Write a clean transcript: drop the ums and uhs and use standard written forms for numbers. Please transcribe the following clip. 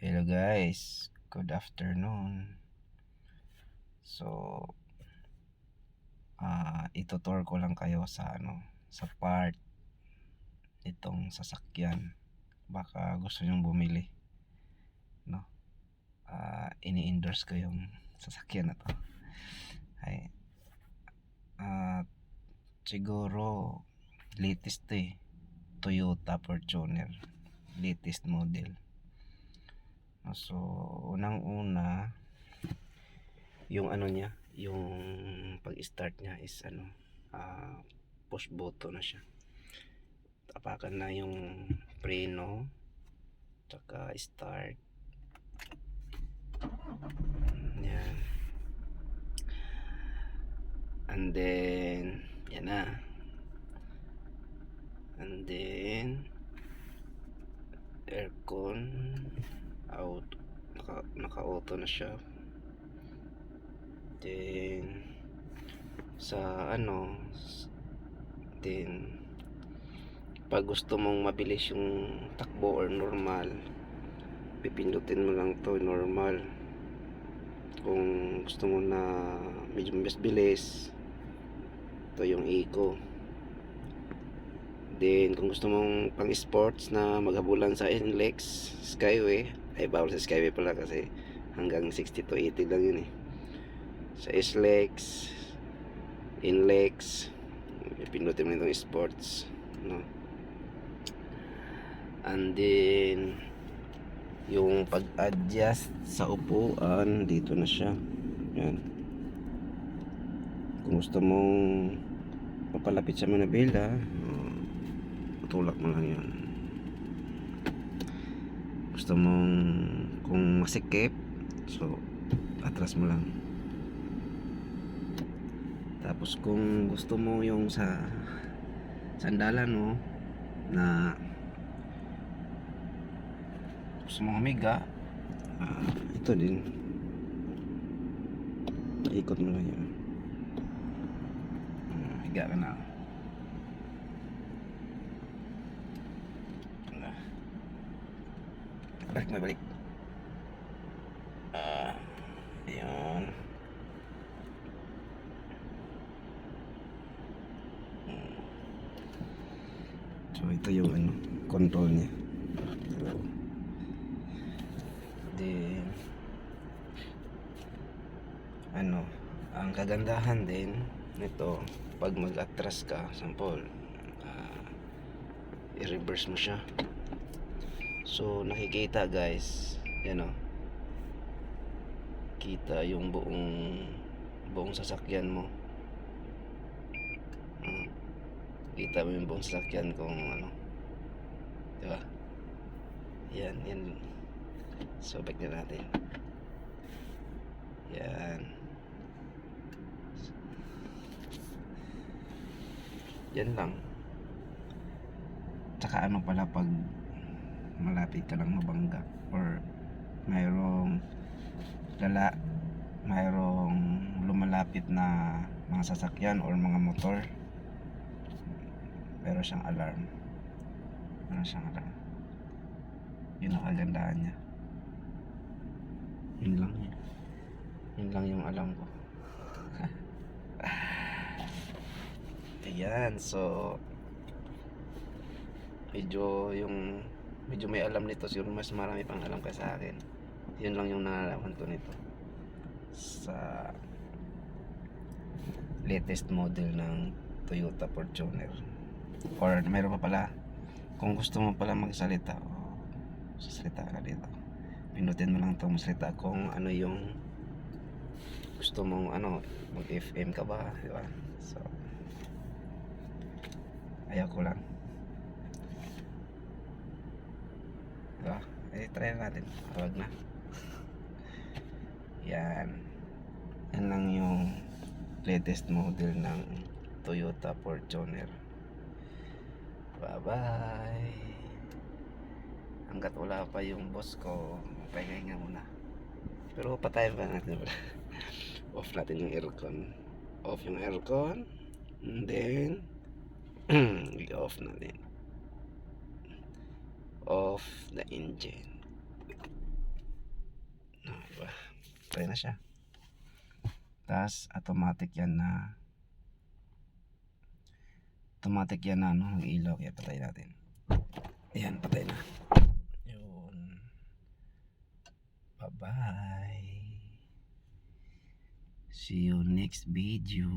Hello guys, good afternoon. So, itutour ko lang kayo sa sa part nitong sasakyan. Baka gusto nyong bumili, no? Ini-endorse ko yung sasakyan na to. Ay, siguro latest to eh. Toyota Fortuner, latest model. So, unang-una, yung niya, yung pag-start niya is push button na siya. Tapakan na yung preno tsaka start. Yan. And then yan na. And then aircon out, naka-auto na siya. Then sa then pag gusto mong mabilis yung takbo or normal, pipindutin mo lang to normal. Kung gusto mo na medyo mas bilis, ito yung eco. Then kung gusto mong pang sports na maghabulan sa NLEX Skyway, ay bawal sa Skyway pala kasi hanggang 60 to 80 lang yun eh. Sa SLEX, NLEX, pindutin mo itong sports, no? And then yung pag-adjust sa upuan, dito na siya. Yan. Kung gusto mong papalapit sa manabela, tulak mo lang yun. Gusto mong kung masikip, so atras mo lang. Tapos kung gusto mo yung sa sandalan mo na gusto mong humiga, ito din, ikot mo lang yun. Higa ka na. Balik. Ayan. So ito yung control niya. Then ang kagandahan din nito, pag mag-atras ka, sample, i-reverse mo siya. So nakikita guys, yan kita yung buong sasakyan mo. Kita mo yung buong sasakyan kung diba? Yan. So back na natin. Yan. Yan lang. Tsaka pala pag malapit ka lang mabangga or mayroong lumalapit na mga sasakyan or mga motor, meron siyang alarm. Yun ang kagandahan niya. Yun lang yung alam ko. Ayan, so medyo may alam nito, siguro mas marami pang alam ka sa akin. Yun lang yung nalalaman ko nito sa latest model ng Toyota Fortuner. Or mayroon pa pala, kung gusto mo pala magsalita, sasalita ka dito, pinutin mo lang itong masalita kung ano yung gusto mong mag FM ka ba, diba? So ayaw ko lang, diba? Try natin, wag na. Yan lang yung latest model ng Toyota Fortuner. Bye bye. Hanggat wala pa yung boss ko, pahinga muna. Pero patayin pa natin pala. Off natin yung aircon. Off yung aircon. And then i-off natin. Off the engine. Patay na siya. Tapos automatic yan na ano, ang ilaw, kaya patay natin. Ayan, patay na. Yun. Bye bye. See you next video.